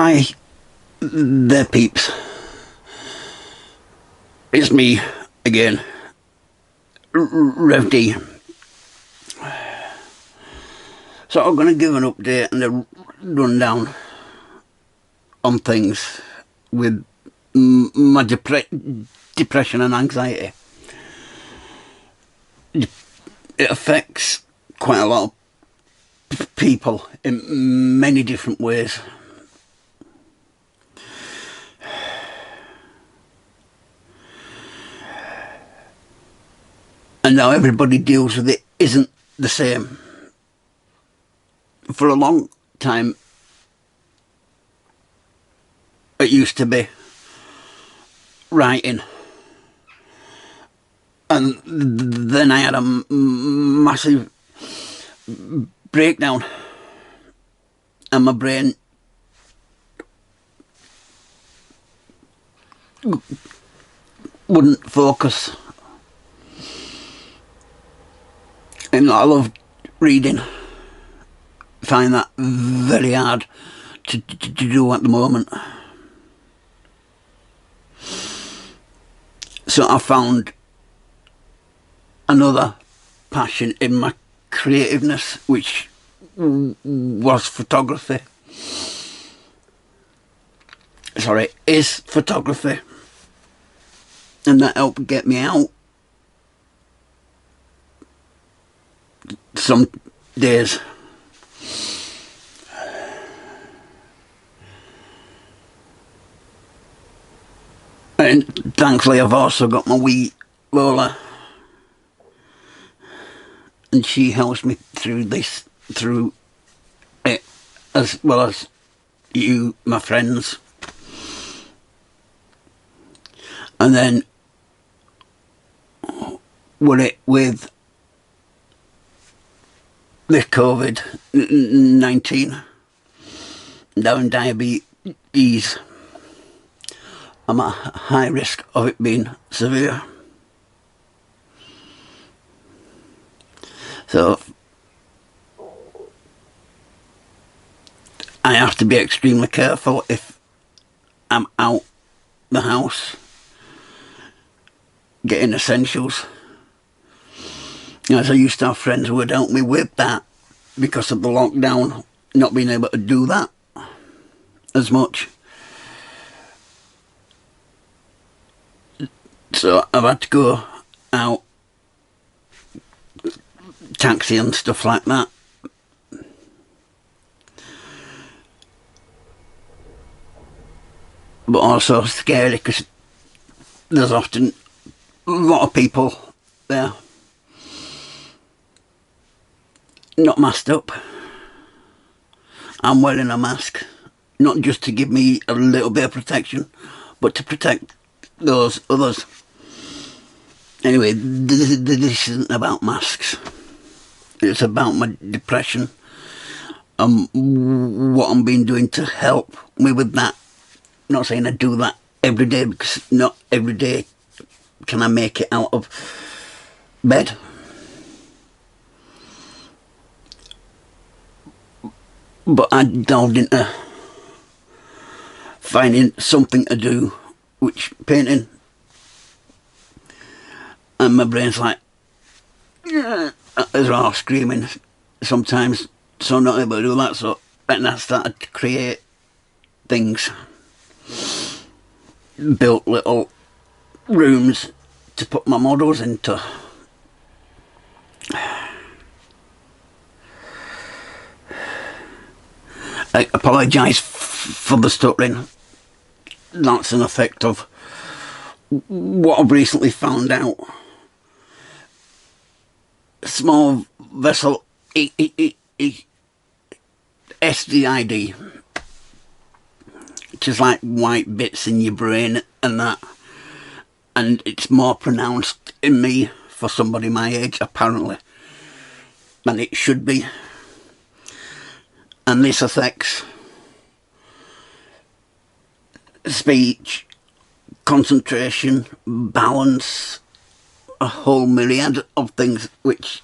Hi there, peeps. It's me again, Rev D. So I'm going to give an update and a rundown on things with my depression and anxiety. It affects quite a lot of people in many different ways. And how everybody deals with it isn't the same. For a long time, it used to be writing. And then I had a massive breakdown. And my brain wouldn't focus. And I love reading. Find that very hard to do at the moment. So I found another passion in my creativeness, which was photography. Sorry, is photography. And that helped get me out some days. And thankfully I've also got my wee Lola, and she helps me through it, as well as you, my friends. And then with this COVID-19 down diabetes, I'm at high risk of it being severe. So I have to be extremely careful if I'm out the house getting essentials. As I used to have friends who would help me with that because of the lockdown, not being able to do that as much. So I've had to go out, taxi and stuff like that. But also scary because there's often a lot of people there not masked up. I'm wearing a mask, not just to give me a little bit of protection, but to protect those others. Anyway, this isn't about masks. It's about my depression and what I'm been doing to help me with that. I'm not saying I do that every day, because not every day can I make it out of bed. But I delved into finding something to do, which painting. And my brain's like, as well, screaming sometimes, so I'm not able to do that. So then I started to create things, built little rooms to put my models into. I apologise for the stuttering. That's an effect of what I've recently found out. Small vessel SDID, which is like white bits in your brain and that, and it's more pronounced in me for somebody my age apparently than it should be. And this affects speech, concentration, balance, a whole myriad of things, which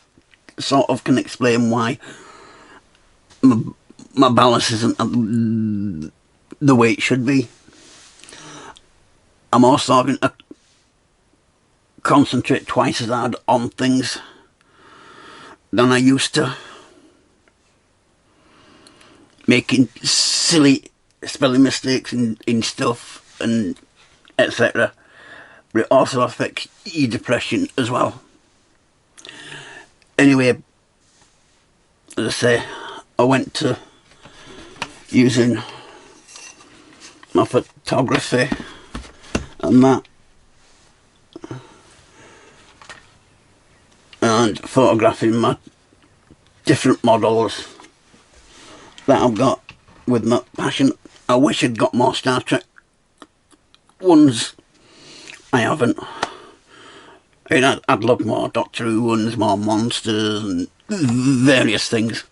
sort of can explain why my balance isn't the way it should be. I'm also having to concentrate twice as hard on things than I used to, making silly spelling mistakes in stuff and etc. But it also affects your depression as well. Anyway, as I say, I went to using my photography and that, and photographing my different models that I've got with my passion. I wish I'd got more Star Trek ones. I haven't. I mean, I'd love more Doctor Who ones, more monsters and various things.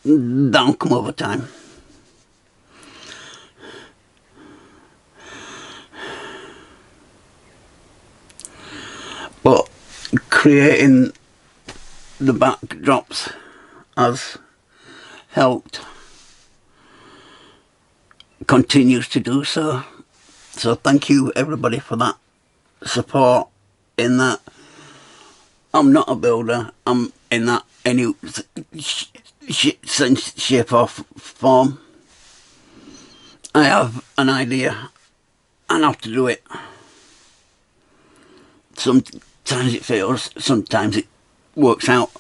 That'll come over time. But creating the backdrops has helped, continues to do so. So thank you everybody for that support in that. I'm not a builder, I'm in that any sense, shape or form. I have an idea and have to do it. Sometimes it fails, sometimes it works out.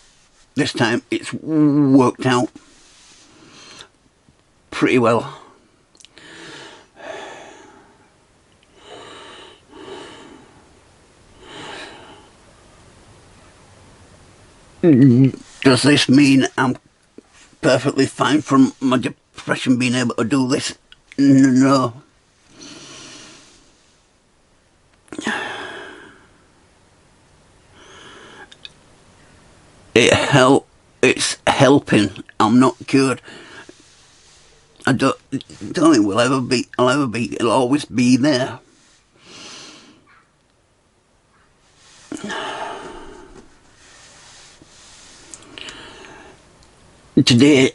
This time it's worked out pretty well. Does this mean I'm perfectly fine from my depression being able to do this? No. It's helping. I'm not cured. I don't think I'll ever be, it'll always be there. Today,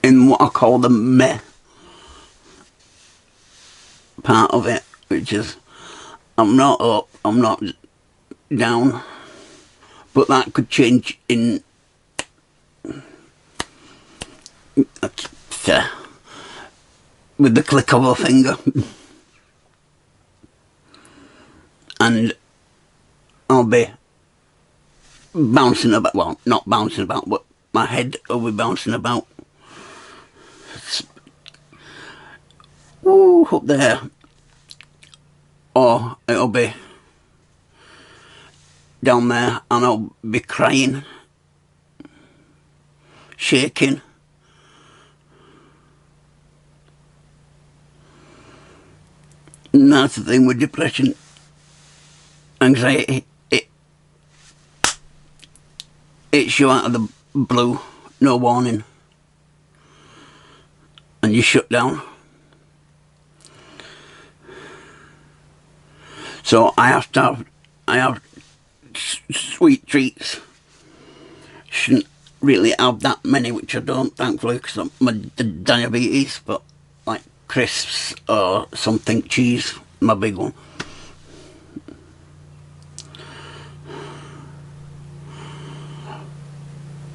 in what I call the meh part of it, which is I'm not up, I'm not down, but that could change in with the click of a finger. And I'll be bouncing about, well, not bouncing about, but my head will be bouncing about. Ooh, up there. Or it'll be down there and I'll be crying, shaking. And that's the thing with depression, anxiety, it's you out of the blue, no warning, and you shut down. So I have sweet treats. Shouldn't really have that many, which I don't, thankfully, because of my diabetes, but like crisps or something, cheese, my big one.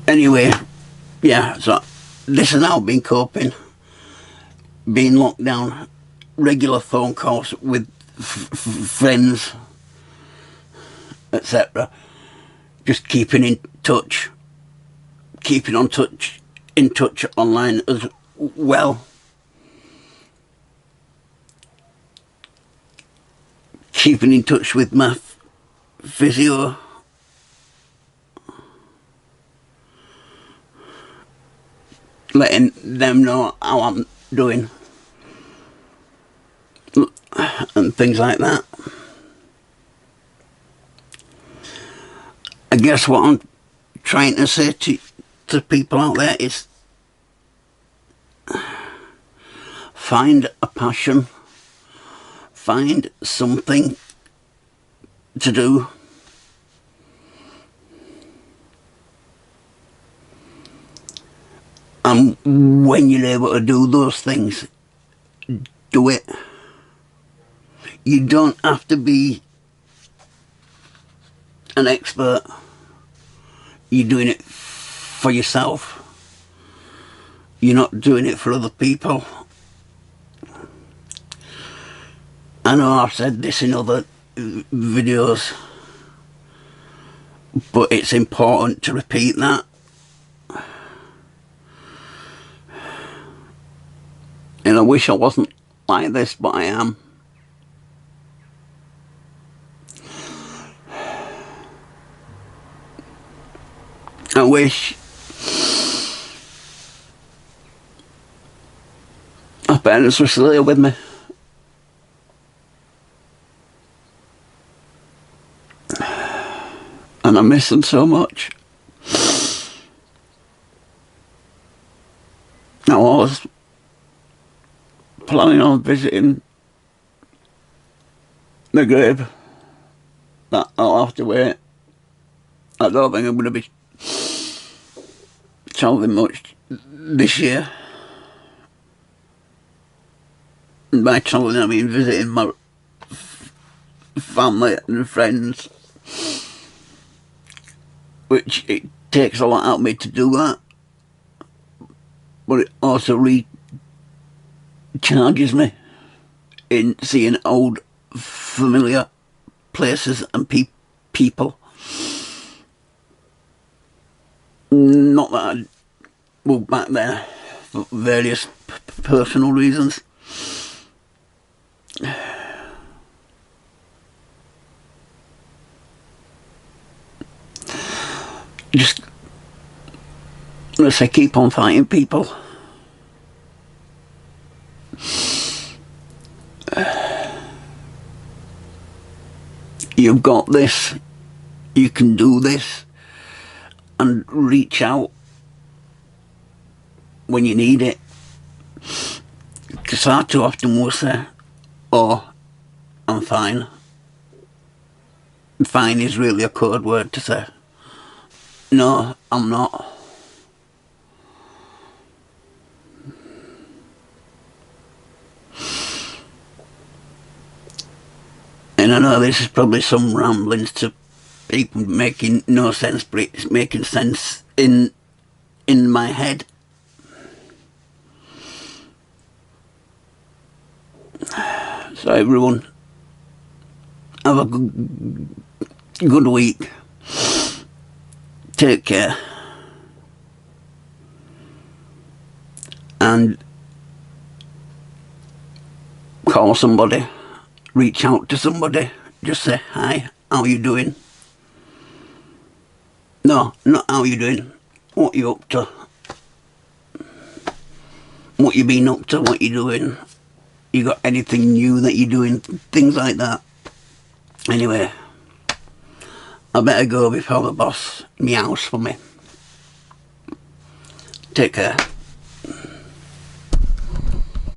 Anyway, yeah, so this has now been coping, being locked down, regular phone calls with friends, etc. Just keeping in touch, in touch online as well. Keeping in touch with my physio. Letting them know how I'm doing. And things like that. I guess what I'm trying to say to people out there is find a passion, find something to do, when you're able to do those things, do it. You don't have to be an expert. You're doing it for yourself. You're not doing it for other people. I know I've said this in other videos, but it's important to repeat that. And I wish I wasn't like this, but I am. I wish my parents were still here with me. And I miss them so much. I was planning on visiting the grave, but I'll have to wait. I don't think I'm going to be travelling much this year. And by travelling I mean visiting my family and friends, which it takes a lot out of me to do that, but it also recharges me in seeing old familiar places and people. Not that I moved back there for various personal reasons. Just, let's say, keep on fighting, people. You've got this. You can do this. And reach out when you need it. Because I too often will say, oh, I'm fine. Fine is really a code word to say, no, I'm not. And I know this is probably some ramblings to people making no sense, but it's making sense in my head. So everyone, have a good week. Take care. And call somebody. Reach out to somebody. Just say, hi, how you doing? No, not how you doing. What you up to? What you been up to? What you doing? You got anything new that you're doing? Things like that. Anyway, I better go before the boss meows for me. Take care.